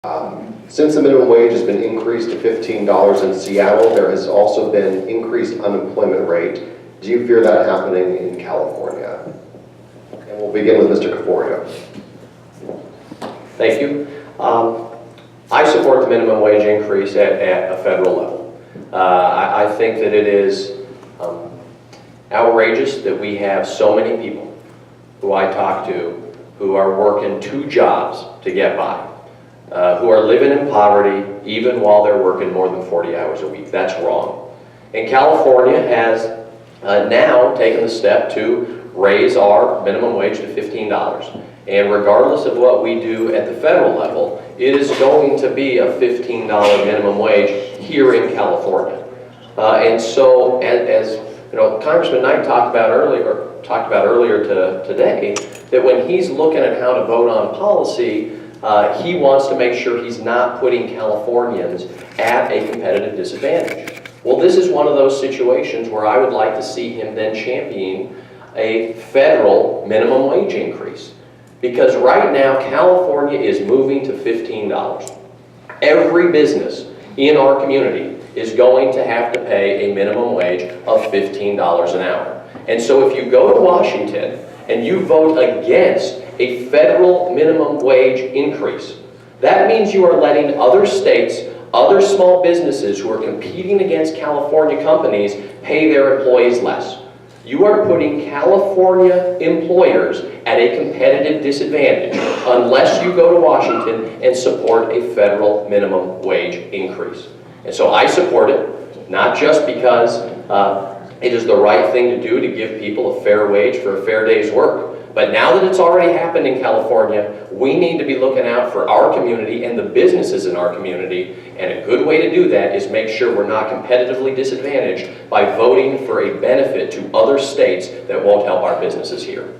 Since the minimum wage has been increased to $15 in Seattle, there has also been increased unemployment rate. Do you fear that happening in California? And we'll begin with Mr. Caforio. Thank you. I support the minimum wage increase at a federal level. I think that it is outrageous that we have so many people who I talk to who are working 2 jobs to get by, who are living in poverty even while they're working more than 40 hours a week. That's wrong. And California has now taken the step to raise our minimum wage to $15. And regardless of what we do at the federal level, it is going to be a $15 minimum wage here in California. And so, as you know, Congressman Knight talked about earlier today, that when he's looking at how to vote on policy, he wants to make sure he's not putting Californians at a competitive disadvantage. Well, this is one of those situations where I would like to see him then championing a federal minimum wage increase. Because right now, California is moving to $15. Every business in our community is going to have to pay a minimum wage of $15 an hour. And so if you go to Washington and you vote against a federal minimum wage increase, that means you are letting other states, other small businesses who are competing against California companies pay their employees less. You are putting California employers at a competitive disadvantage unless you go to Washington and support a federal minimum wage increase. And so I support it, not just because it is the right thing to do to give people a fair wage for a fair day's work, but now that it's already happened in California, we need to be looking out for our community and the businesses in our community, and a good way to do that is make sure we're not competitively disadvantaged by voting for a benefit to other states that won't help our businesses here.